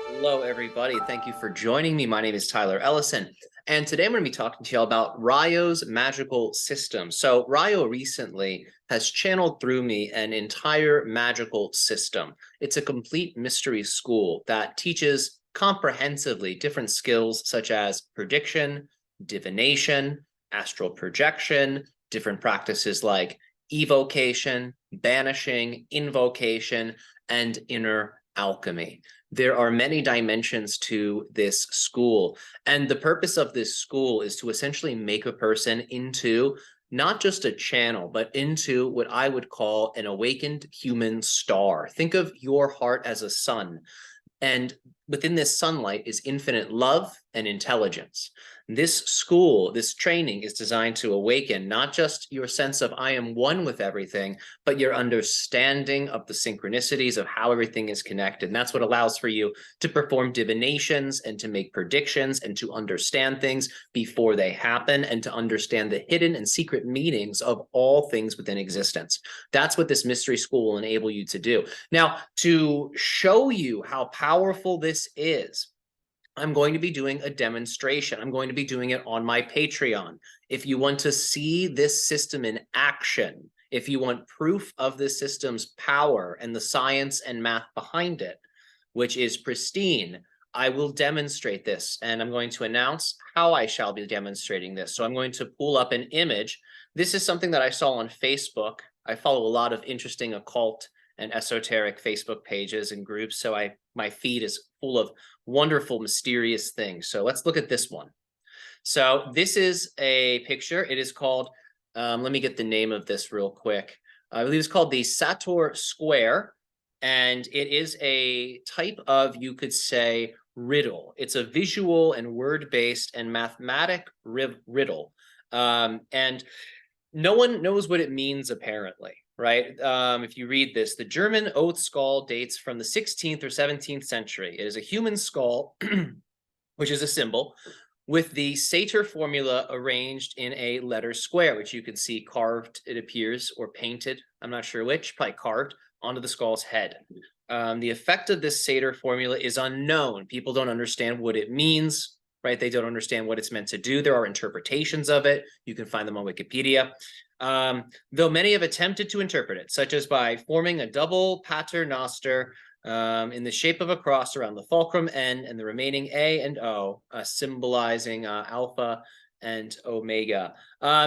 Hello, everybody. Thank you for joining me. My name is Tyler Ellison, and today I'm going to be talking to you about Ryo's magical system. So Ryo recently has channeled through me an entire magical system. It's a complete mystery school that teaches comprehensively different skills such as prediction, divination, astral projection, different practices like evocation, banishing, invocation, and inner alchemy. There are many dimensions to this school, and the purpose of this school is to essentially make a person into not just a channel, but into what I would call an awakened human star. Think of your heart as a sun, and within this sunlight is infinite love and intelligence. This school, this training is designed to awaken not just your sense of I am one with everything, but your understanding of the synchronicities of how everything is connected. And that's what allows for you to perform divinations and to make predictions and to understand things before they happen and to understand the hidden and secret meanings of all things within existence. That's what this mystery school will enable you to do. Now, to show you how powerful this is, I'm going to be doing a demonstration. I'm going to be doing it on my Patreon. If you want to see this system in action, if you want proof of this system's power and the science and math behind it, which is pristine, I will demonstrate this, and I'm going to announce how I shall be demonstrating this. So I'm going to pull up an image. This is something that I saw on Facebook. I follow a lot of interesting occult and esoteric Facebook pages and groups, so my feed is full of wonderful, mysterious things. So let's look at this one. So this is a picture. It is called, let me get the name of this real quick. I believe it's called the Sator Square, and it is a type of, you could say, riddle. It's a visual and word-based and mathematic riddle. And no one knows what it means, apparently, right? If you read this, the German oath skull dates from the 16th or 17th century. It is a human skull, which is a symbol, with the Sator formula arranged in a letter square, which you can see carved, it appears, or painted, I'm not sure which, probably carved, onto the skull's head. The effect of this Sator formula is unknown. People don't understand what it means, right? They don't understand what it's meant to do. There are interpretations of it. You can find them on Wikipedia. Though many have attempted to interpret it, such as by forming a double paternoster in the shape of a cross around the fulcrum N and the remaining A and O, symbolizing alpha and omega.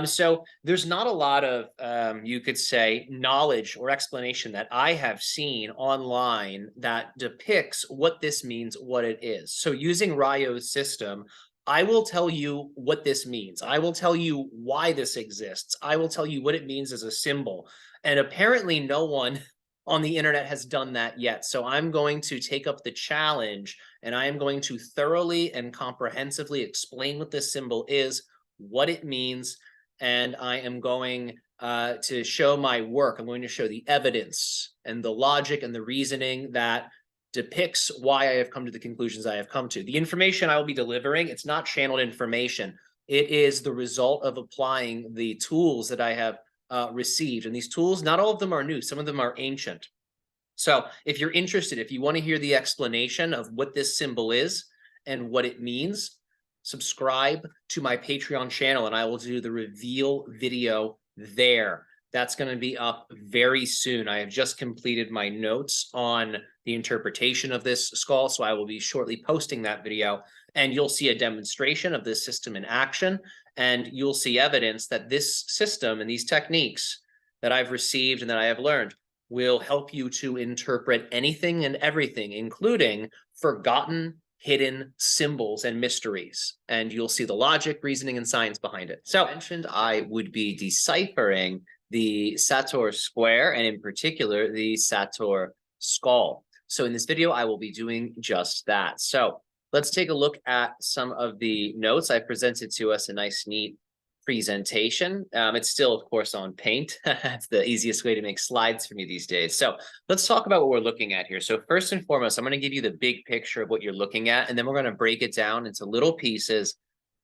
So there's not a lot of, you could say, knowledge or explanation that I have seen online that depicts what this means, what it is. So using Ryo's system, I will tell you what this means. I will tell you why this exists. I will tell you what it means as a symbol. And apparently no one on the internet has done that yet. So I'm going to take up the challenge, and I am going to thoroughly and comprehensively explain what this symbol is, what it means, and I am going to show my work. I'm going to show the evidence and the logic and the reasoning that depicts why I have come to the conclusions I have come to. The information I will be delivering, it's not channeled information. It is the result of applying the tools that I have received. And these tools, not all of them are new. Some of them are ancient. So if you're interested, if you want to hear the explanation of what this symbol is and what it means, subscribe to my Patreon channel and I will do the reveal video there. That's going to be up very soon. I have just completed my notes on the interpretation of this skull, so I will be shortly posting that video, and you'll see a demonstration of this system in action, and you'll see evidence that this system and these techniques that I've received and that I have learned will help you to interpret anything and everything, including forgotten, hidden symbols and mysteries. And you'll see the logic, reasoning, and science behind it. So I mentioned I would be deciphering the Sator square, and in particular, the Sator skull. So in this video, I will be doing just that. So let's take a look at some of the notes. I presented to us a nice, neat presentation. It's still, of course, on Paint. It's the easiest way to make slides for me these days. So let's talk about what we're looking at here. So first and foremost, I'm going to give you the big picture of what you're looking at, and then we're going to break it down into little pieces,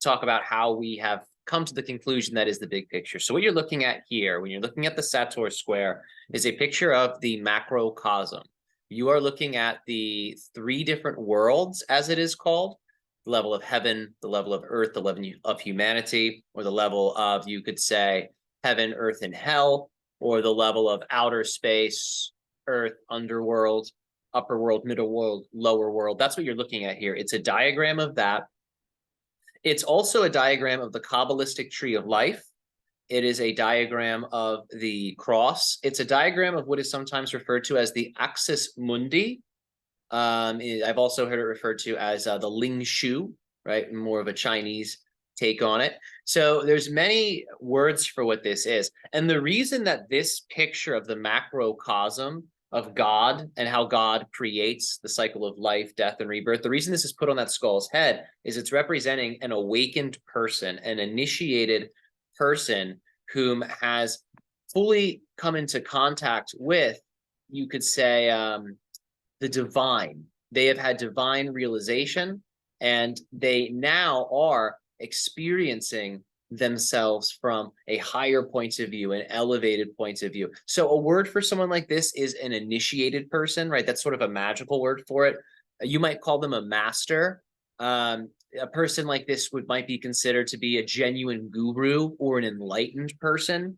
talk about how we have come to the conclusion that is the big picture. So what you're looking at here, when you're looking at the Sator square, is a picture of the macrocosm. You are looking at the three different worlds, as it is called: the level of heaven, the level of earth, the level of humanity, or the level of, you could say, heaven, earth, and hell, or the level of outer space, earth, underworld, upper world, middle world, lower world. That's what you're looking at here. It's a diagram of that. It's also a diagram of the Kabbalistic tree of life. It is a diagram of the cross. It's a diagram of what is sometimes referred to as the axis mundi. I've also heard it referred to as the Ling Shu, right? More of a Chinese take on it. So there's many words for what this is. And the reason that this picture of the macrocosm of God and how God creates the cycle of life, death, and rebirth, the reason this is put on that skull's head is it's representing an awakened person, an initiated person whom has fully come into contact with, you could say, the divine. They have had divine realization, and they now are experiencing themselves from a higher point of view, an elevated point of view. So a word for someone like this is an initiated person, right? That's sort of a magical word for it. You might call them a master. A person like this might be considered to be a genuine guru or an enlightened person.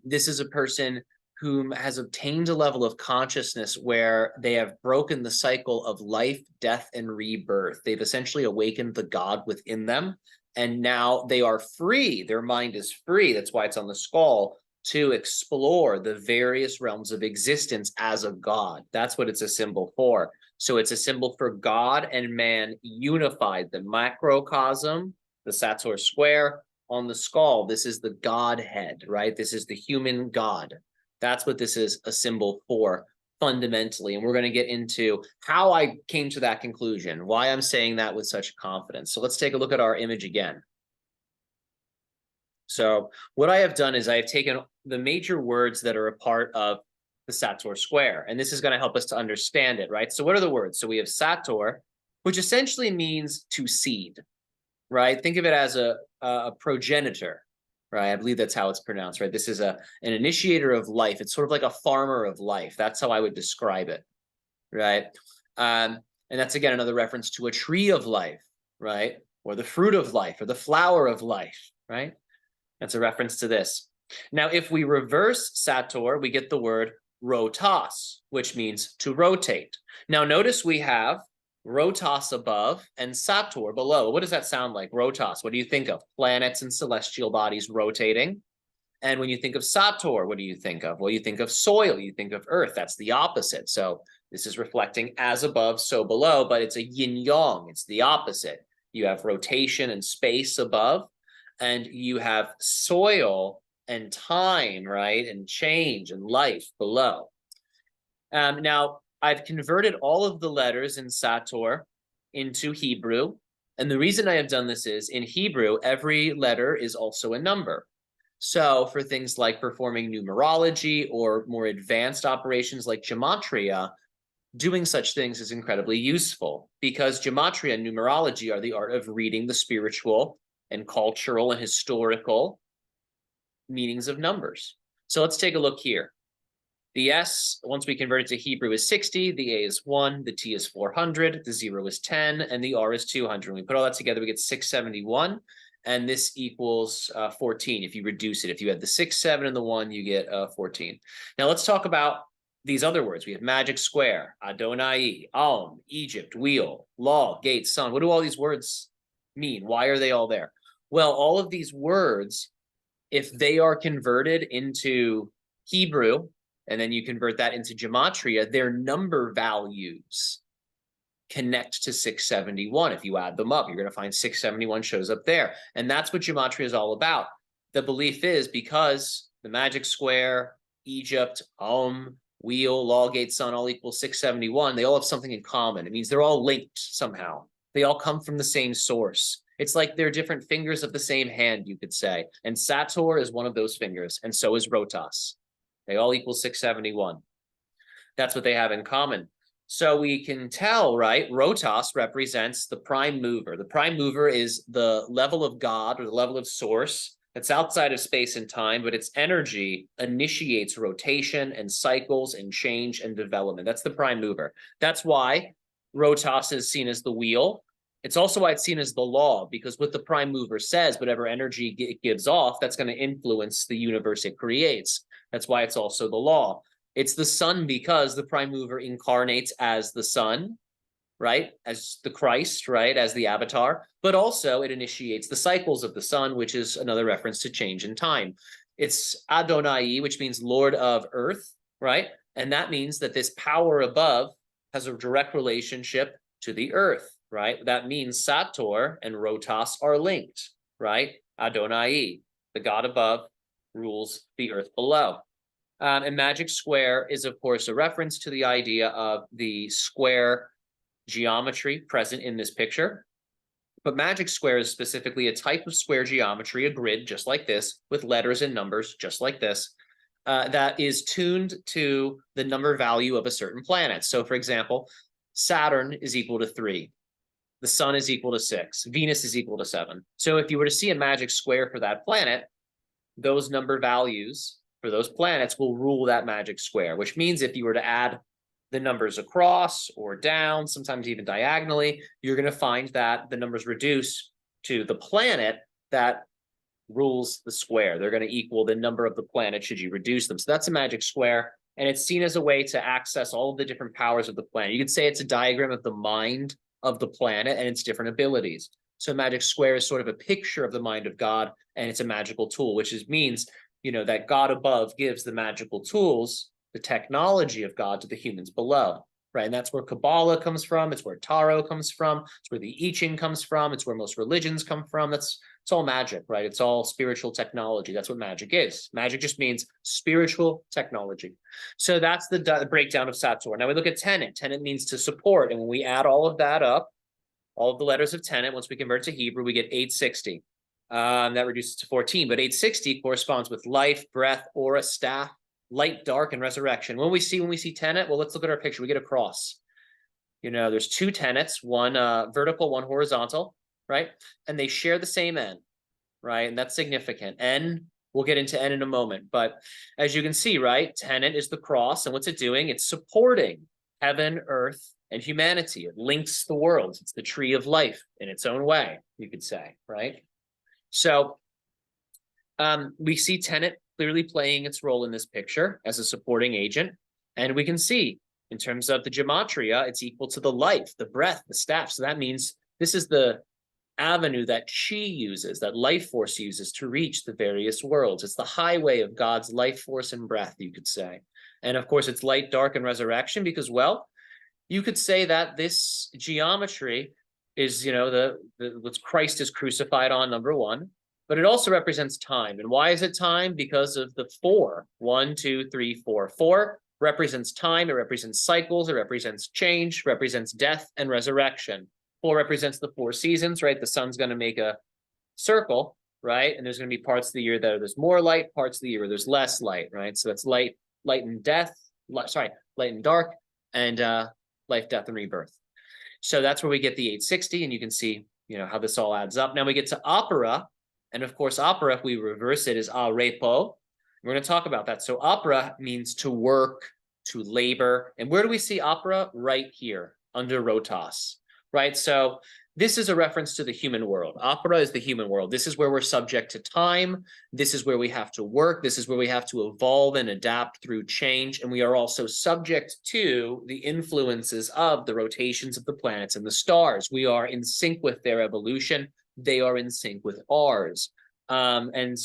This is a person whom has obtained a level of consciousness where they have broken the cycle of life, death, and rebirth. They've essentially awakened the God within them, and now they are free. Their mind is free. That's why it's on the skull, to explore the various realms of existence as a God. That's what it's a symbol for. So it's a symbol for God and man unified. The macrocosm, the Sator square on the skull, this is the Godhead, right? This is the human God. That's what this is a symbol for fundamentally. And we're going to get into how I came to that conclusion, why I'm saying that with such confidence. So let's take a look at our image again. So what I have done is I have taken the major words that are a part of the Sator square, and this is going to help us to understand it, right? So what are the words? So we have Sator, which essentially means to seed, right? Think of it as a progenitor, right? I believe that's how it's pronounced, right? This is an initiator of life. It's sort of like a farmer of life. That's how I would describe it, right? And that's, again, another reference to a tree of life, right? Or the fruit of life, or the flower of life, right? That's a reference to this. Now, if we reverse Sator, we get the word rotas, which means to rotate. Now, notice we have rotas above and Sator below. What does that sound like? Rotas, what do you think of? Planets and celestial bodies rotating. And when you think of Sator, what do you think of? Well, you think of soil, you think of earth. That's the opposite. So this is reflecting as above, so below, but it's a yin-yang. It's the opposite. You have rotation and space above, and you have soil and time, right? And change and life below. Now, I've converted all of the letters in Sator into Hebrew. And the reason I have done this is, in Hebrew, every letter is also a number. So for things like performing numerology or more advanced operations like Gematria, doing such things is incredibly useful, because Gematria and numerology are the art of reading the spiritual and cultural and historical meanings of numbers. So let's take a look here. The S, once we convert it to Hebrew, is 60, the A is 1, the T is 400, the 0 is 10, and the R is 200. When we put all that together, we get 671, and this equals 14 if you reduce it. If you add the 6, 7, and the 1, you get 14. Now let's talk about these other words. We have magic square, Adonai, Alm, Egypt, wheel, law, gate, sun. What do all these words mean? Why are they all there? Well, all of these words, if they are converted into Hebrew, and then you convert that into Gematria, their number values connect to 671. If you add them up, you're going to find 671 shows up there. And that's what Gematria is all about. The belief is, because the magic square, Egypt, wheel, law, gate, sun all equal 671, they all have something in common. It means they're all linked somehow. They all come from the same source. It's like they're different fingers of the same hand, you could say. And Sator is one of those fingers, and so is Rotas. They all equal 671. That's what they have in common. So we can tell, right? Rotas represents the prime mover. The prime mover is the level of God, or the level of source, It's outside of space and time, but its energy initiates rotation and cycles and change and development. That's the prime mover. That's why Rotas is seen as the wheel. It's also why it's seen as the law, because what the prime mover says, whatever energy it gives off, that's going to influence the universe it creates. That's why it's also the law. It's the sun because the prime mover incarnates as the sun, right? As the Christ, right? As the avatar, but also it initiates the cycles of the sun, which is another reference to change in time. It's Adonai, which means Lord of Earth, right? And that means that this power above has a direct relationship to the earth, right? That means Sator and Rotas are linked, right? Adonai, the God above, rules the earth below. And magic square is, of course, a reference to the idea of the square geometry present in this picture. But magic square is specifically a type of square geometry, a grid just like this, with letters and numbers just like this, that is tuned to the number value of a certain planet. So, for example, Saturn is equal to 3. The sun is equal to 6. Venus is equal to 7. So if you were to see a magic square for that planet, those number values for those planets will rule that magic square, which means if you were to add the numbers across or down, sometimes even diagonally, you're going to find that the numbers reduce to the planet that rules the square. They're going to equal the number of the planet should you reduce them. So that's a magic square, and it's seen as a way to access all of the different powers of the planet. You could say it's a diagram of the mind of the planet and its different abilities. So magic square is sort of a picture of the mind of God, and it's a magical tool, which means, that God above gives the magical tools, the technology of God, to the humans below, right? And that's where Kabbalah comes from. It's where Tarot comes from. It's where the I Ching comes from. It's where most religions come from. It's all magic, right? It's all spiritual technology. That's what magic is. Magic just means spiritual technology. So that's the breakdown of Sator. Now we look at tenet. Tenet means to support. And when we add all of that up, all of the letters of tenet, once we convert to Hebrew, we get 860. That reduces to 14, but 860 corresponds with life, breath, aura, staff, light, dark, and resurrection. When we see tenet, well, let's look at our picture. We get a cross. There's two tenets, one vertical, one horizontal, right? And they share the same N, right? And that's significant. N, we'll get into N in a moment. But as you can see, right, tenet is the cross. And what's it doing? It's supporting heaven, earth, and humanity. It links the worlds. It's the tree of life in its own way, you could say, right? So we see tenet clearly playing its role in this picture as a supporting agent. And we can see in terms of the gematria, it's equal to the life, the breath, the staff. So that means this is the avenue that chi uses, that life force uses to reach the various worlds. It's the highway of God's life force and breath, you could say. And of course, it's light, dark, and resurrection because, well, you could say that this geometry is, what Christ is crucified on, number one, but it also represents time. And why is it time? Because of the 4. 1, 2, 3, 4. 4 represents time. It represents cycles. It represents change, represents death and resurrection. 4 represents the 4 seasons, right? The sun's going to make a circle, right? And there's going to be parts of the year that there's more light, parts of the year where there's less light, right? So that's light and death, light and dark, and life, death, and rebirth. So that's where we get the 860, and you can see, how this all adds up. Now we get to opera, and of course, opera, if we reverse it, is a repo. We're going to talk about that. So opera means to work, to labor. And where do we see opera? Right here, under rotas, right? So this is a reference to the human world. Opera is the human world. This is where we're subject to time. This is where we have to work. This is where we have to evolve and adapt through change. And we are also subject to the influences of the rotations of the planets and the stars. We are in sync with their evolution. They are in sync with ours. And,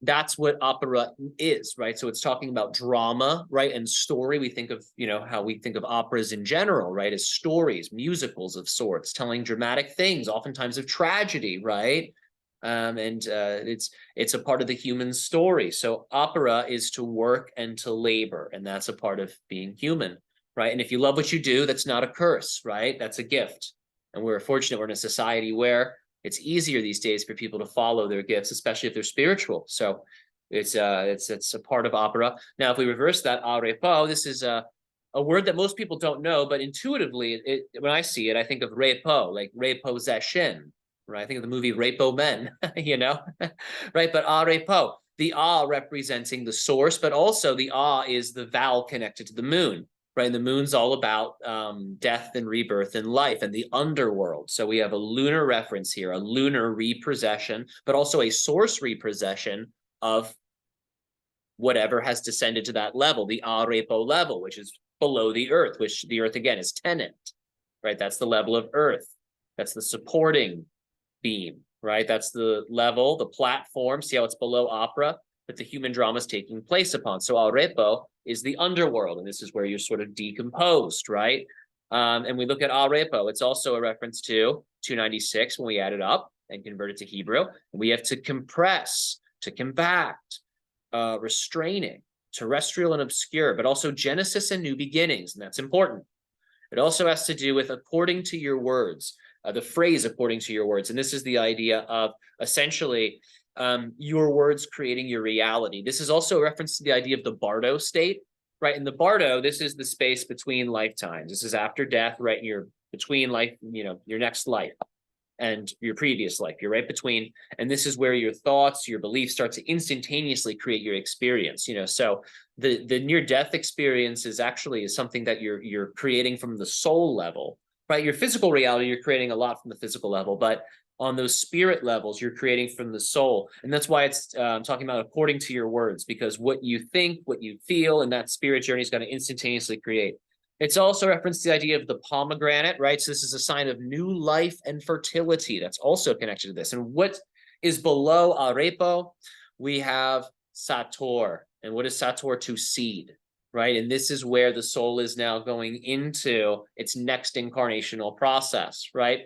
that's what opera is, right? So it's talking about drama, right? And story. We think of, how we think of operas in general, right? As stories, musicals of sorts, telling dramatic things, oftentimes of tragedy, right? It's a part of the human story. So opera is to work and to labor, and that's a part of being human, right? And if you love what you do, that's not a curse, right? That's a gift. And we're fortunate we're in a society where it's easier these days for people to follow their gifts, especially if they're spiritual. So it's a part of opera. Now, if we reverse that, arepo, this is a word that most people don't know, but intuitively, when I see it, I think of repo, like repossession, right? Think of the movie Repo Men, you know, right? But Arepo, the A representing the source, but also the A is the vowel connected to the moon, right? And the moon's all about death and rebirth and life and the underworld. So we have a lunar reference here, a lunar repossession, but also a source repossession of whatever has descended to that level, the Arepo level, which is below the earth, which the earth again is tenant, right? That's the level of earth. That's the supporting beam, right? That's the level, the platform. See how it's below opera that the human drama is taking place upon. So Arepo is the underworld, and this is where you're sort of decomposed, right? And we look at Arepo. It's also a reference to 296 when we add it up and convert it to Hebrew. We have to compress, to compact, restraining, terrestrial and obscure, but also Genesis and new beginnings, and that's important. It also has to do with according to your words, the phrase according to your words. And this is the idea of essentially your words creating your reality. This is also a reference to the idea of the Bardo state, right? In the Bardo, this is the space between lifetimes. This is after death, right? You're between life, you know, your next life and your previous life. You're right between, and this is where your thoughts, your beliefs start to instantaneously create your experience. You know, so the near-death experience is actually something that you're creating from the soul level, right? Your physical reality, you're creating a lot from the physical level, but on those spirit levels, you're creating from the soul. And that's why it's talking about according to your words, because what you think, what you feel, and that spirit journey is going to instantaneously create. It's also referenced the idea of the pomegranate, right? So this is a sign of new life and fertility. That's also connected to this. And what is below Arepo? We have Sator. And what is Sator? To seed, right? And this is where the soul is now going into its next incarnational process, right?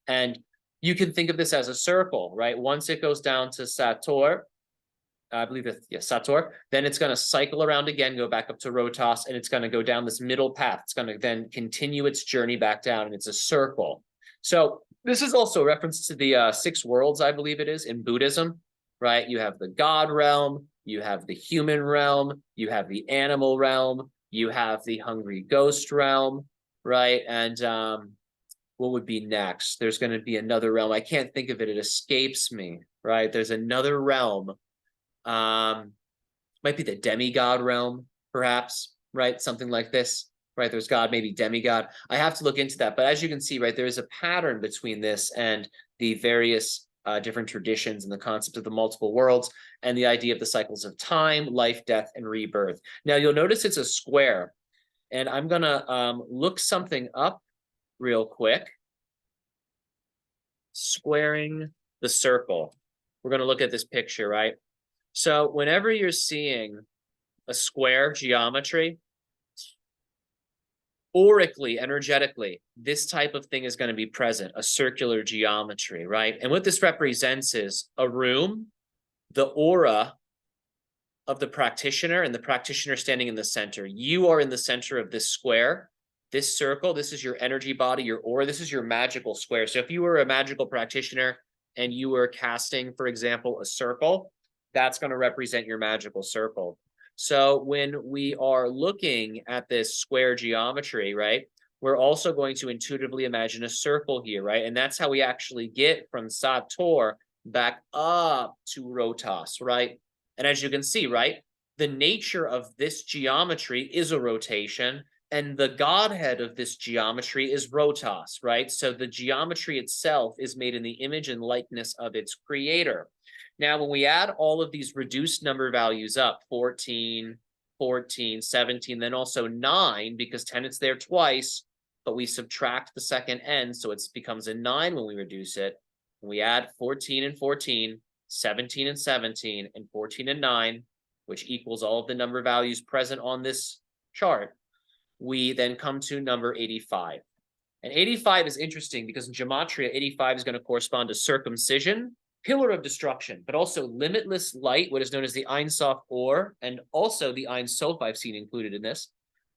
And you can think of this as a circle, right? Once it goes down to Sator, I believe it's, yeah, Sator, then it's going to cycle around again, go back up to Rotas, and it's going to go down this middle path. It's going to then continue its journey back down, and it's a circle. So this is also a reference to the 6 worlds, I believe it is, in Buddhism, right? You have the God realm, you have the human realm, you have the animal realm, you have the hungry ghost realm, right? And what would be next? There's going to be another realm. I can't think of it. It escapes me, right? There's another realm. Might be the demigod realm, perhaps, right? Something like this, right? There's God, maybe demigod. I have to look into that. But as you can see, right, there is a pattern between this and the various different traditions and the concept of the multiple worlds and the idea of the cycles of time, life, death, and rebirth. Now, you'll notice it's a square. And I'm going to look something up real quick. Squaring the circle. We're going to look at this picture, right? So whenever you're seeing a square geometry, aurically, energetically, this type of thing is going to be present, a circular geometry, right? And what this represents is a room, the aura of the practitioner, and the practitioner standing in the center. You are in the center of this square, this circle. This is your energy body, your aura. This is your magical square. So if you were a magical practitioner and you were casting, for example, a circle, that's going to represent your magical circle. So when we are looking at this square geometry, right, we're also going to intuitively imagine a circle here, right? And that's how we actually get from Sator back up to Rotas, right? And as you can see, right, the nature of this geometry is a rotation, and the godhead of this geometry is Rotas, right? So the geometry itself is made in the image and likeness of its creator. Now, when we add all of these reduced number values up, 14, 14, 17, then also 9, because 10 it's there twice, but we subtract the second n, so it becomes a 9 when we reduce it. When we add 14 and 14, 17 and 17, and 14 and 9, which equals all of the number values present on this chart, we then come to number 85. And 85 is interesting because in Gematria, 85 is going to correspond to circumcision, pillar of destruction, but also limitless light, what is known as the Ein Sof Or, and also the Ein Sof I've seen included in this,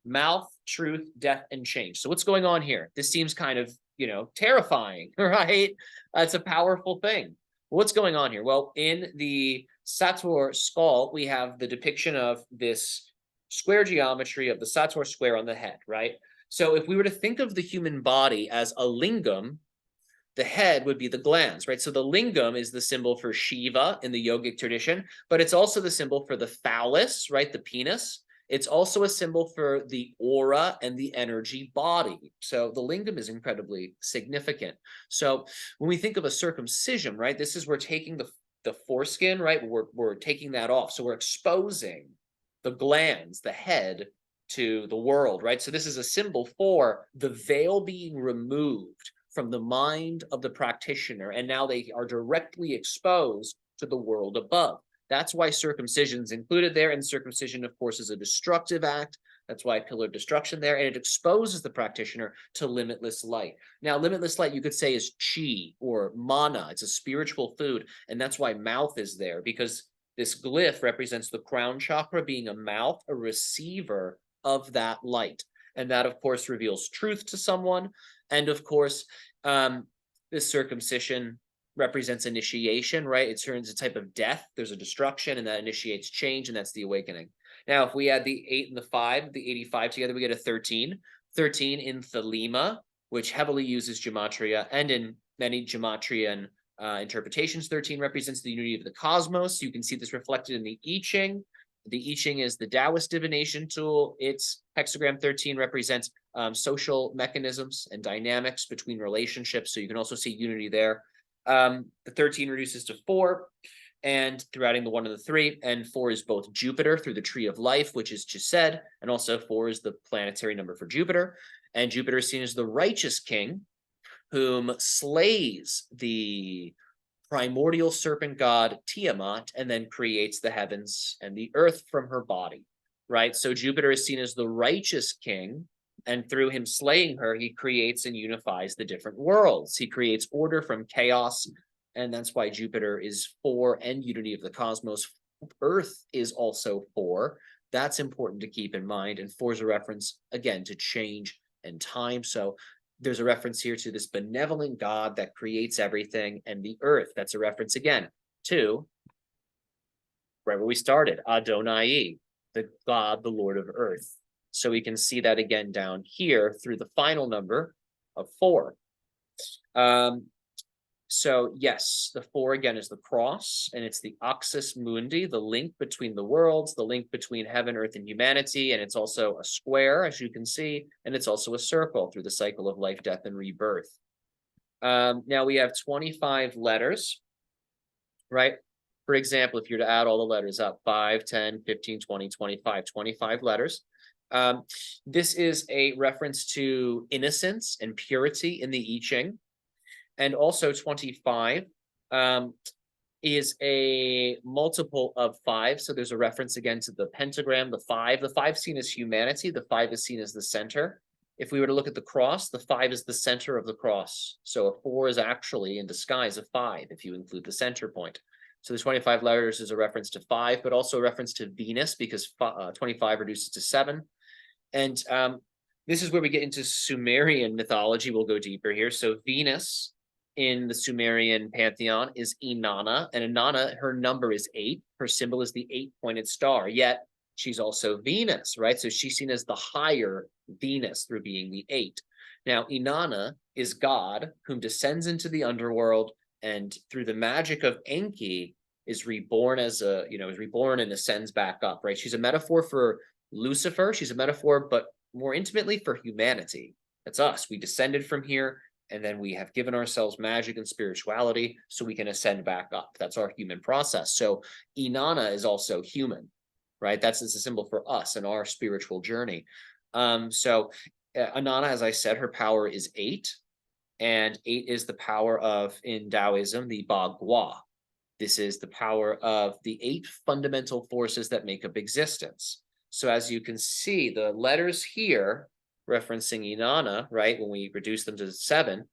mouth, truth, death, and change. So what's going on here? This seems kind of, you know, terrifying, right? It's a powerful thing. What's going on here? Well, in the Sator skull, we have the depiction of this square geometry of the Sator square on the head, right? So if we were to think of the human body as a lingam, the head would be the glands, right? So the lingam is the symbol for Shiva in the yogic tradition, but it's also the symbol for the phallus, right? The penis. It's also a symbol for the aura and the energy body. So the lingam is incredibly significant. So when we think of a circumcision, right, this is we're taking the foreskin, right? We're taking that off. So we're exposing the glands, the head to the world, right? So this is a symbol for the veil being removed from the mind of the practitioner, and now they are directly exposed to the world above. That's why circumcision's included there, and circumcision, of course, is a destructive act. That's why pillar of destruction there, and it exposes the practitioner to limitless light. Now, limitless light, you could say, is chi or mana. It's a spiritual food, and that's why mouth is there, because this glyph represents the crown chakra being a mouth, a receiver of that light. And that, of course, reveals truth to someone. And of course, this circumcision represents initiation, right? It turns a type of death. There's a destruction, and that initiates change, and that's the awakening. Now, if we add the 8 and the 5, the 85 together, we get a 13. 13 in Thelema, which heavily uses Gematria, and in many Gematrian interpretations, 13 represents the unity of the cosmos. You can see this reflected in the I Ching. The I Ching is the Taoist divination tool. Its hexagram 13 represents social mechanisms and dynamics between relationships. So you can also see unity there. The 13 reduces to 4, and through adding the 1 and the 3, and 4 is both Jupiter through the tree of life, which is Chesed, and also 4 is the planetary number for Jupiter. And Jupiter is seen as the righteous king, whom slays the primordial serpent god Tiamat, and then creates the heavens and the earth from her body, right? So Jupiter is seen as the righteous king, and through him slaying her, he creates and unifies the different worlds. He creates order from chaos, and that's why Jupiter is 4 and unity of the cosmos. Earth is also 4. That's important to keep in mind, and 4 is a reference, again, to change and time. So there's a reference here to this benevolent God that creates everything, and the earth. That's a reference again to right where we started, Adonai, the God, the Lord of earth. So we can see that again down here through the final number of 4. So yes, the 4 again is the cross, and it's the axis mundi, the link between the worlds, the link between heaven, earth, and humanity. And it's also a square, as you can see, and it's also a circle through the cycle of life, death, and rebirth. Now we have 25 letters, right? For example, if you're to add all the letters up, 5, 10, 15, 20, 25, 25 letters. This is a reference to innocence and purity in the I Ching. And also 25 is a multiple of 5. So there's a reference again to the pentagram, the 5. The 5 seen as humanity. The 5 is seen as the center. If we were to look at the cross, the 5 is the center of the cross. So a 4 is actually in disguise a 5 if you include the center point. So the 25 letters is a reference to 5, but also a reference to Venus, because 25 reduces to 7. And this is where we get into Sumerian mythology. We'll go deeper here. So Venus in the Sumerian pantheon is Inanna, and Inanna, her number is 8. Her symbol is the 8-pointed star, yet she's also Venus, right? So she's seen as the higher Venus through being the 8. Now, Inanna is God whom descends into the underworld, and through the magic of Enki is reborn as is reborn and ascends back up, right? She's a metaphor for Lucifer. She's a metaphor, but more intimately for humanity. That's us. We descended from here, and then we have given ourselves magic and spirituality so we can ascend back up. That's our human process. So Inanna is also human, right? It's a symbol for us and our spiritual journey. So Inanna, as I said, her power is 8, and 8 is the power of, in Taoism, the Bagua. This is the power of the 8 fundamental forces that make up existence. So as you can see, the letters here referencing Inanna, right, when we reduce them to 7,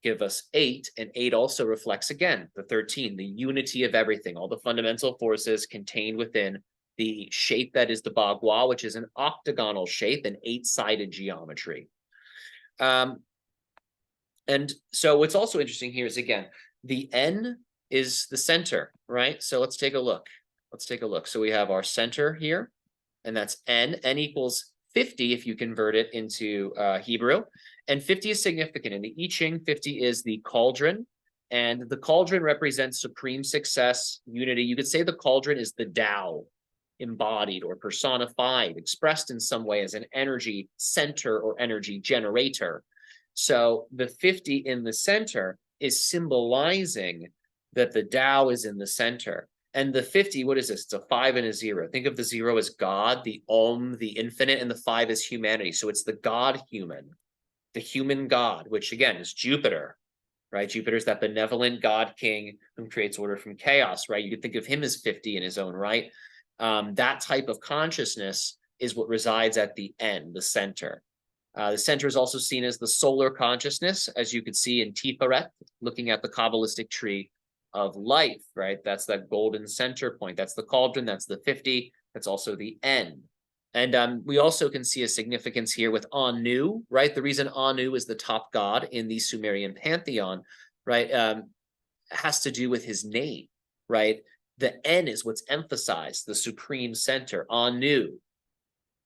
give us 8, and 8 also reflects, again, the 13, the unity of everything, all the fundamental forces contained within the shape that is the Bagua, which is an octagonal shape, an 8-sided geometry. And so what's also interesting here is, again, the N is the center, right? So let's take a look. So we have our center here, and that's N. N equals 50 if you convert it into Hebrew. And 50 is significant. In the I Ching, 50 is the cauldron. And the cauldron represents supreme success, unity. You could say the cauldron is the Tao, embodied or personified, expressed in some way as an energy center or energy generator. So the 50 in the center is symbolizing that the Tao is in the center. And the 50, what is this? It's a 5 and a 0. Think of the 0 as God, the Om, the infinite, and the 5 is humanity. So it's the God human, the human God, which again is Jupiter, right? Jupiter's that benevolent God king who creates order from chaos, right? You could think of him as 50 in his own right. That type of consciousness is what resides at the end, the center. The center is also seen as the solar consciousness, as you could see in Tiferet, looking at the Kabbalistic tree of life, right? That's that golden center point. That's the cauldron, that's the 50, that's also the end. And we also can see a significance here with Anu, right? The reason Anu is the top god in the Sumerian pantheon, right, has to do with his name, right? The N is what's emphasized, the supreme center, Anu,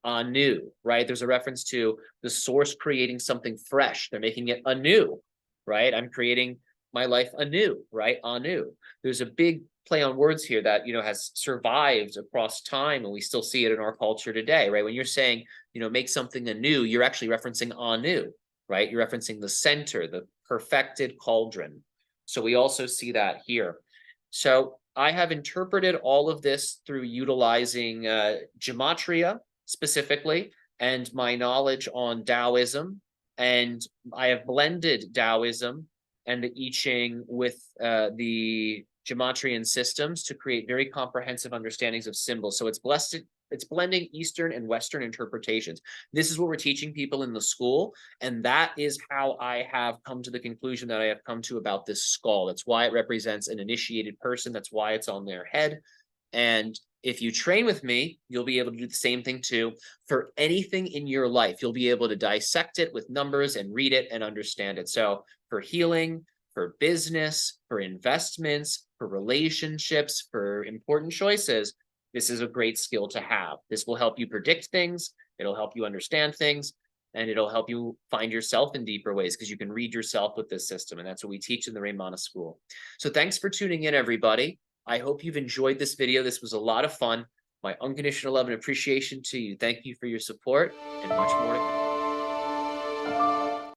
right? There's a reference to the source creating something fresh. They're making it anew, right? I'm creating my life anew, right? Anu. There's a big play on words here that, has survived across time, and we still see it in our culture today, right? When you're saying, make something anew, you're actually referencing Anu, right? You're referencing the center, the perfected cauldron. So we also see that here. So I have interpreted all of this through utilizing Gematria specifically, and my knowledge on Taoism. And I have blended Taoism and the I Ching with the Gematrian systems to create very comprehensive understandings of symbols. So it's blending Eastern and Western interpretations. This is what we're teaching people in the school. And that is how I have come to the conclusion that I have come to about this skull. That's why it represents an initiated person. That's why it's on their head. And if you train with me, you'll be able to do the same thing too. For anything in your life, you'll be able to dissect it with numbers and read it and understand it. So for healing, for business, for investments, for relationships, for important choices, this is a great skill to have. This will help you predict things. It'll help you understand things, and it'll help you find yourself in deeper ways because you can read yourself with this system. And that's what we teach in the Raymana School. So thanks for tuning in, everybody. I hope you've enjoyed this video. This was a lot of fun. My unconditional love and appreciation to you. Thank you for your support, and much more to come.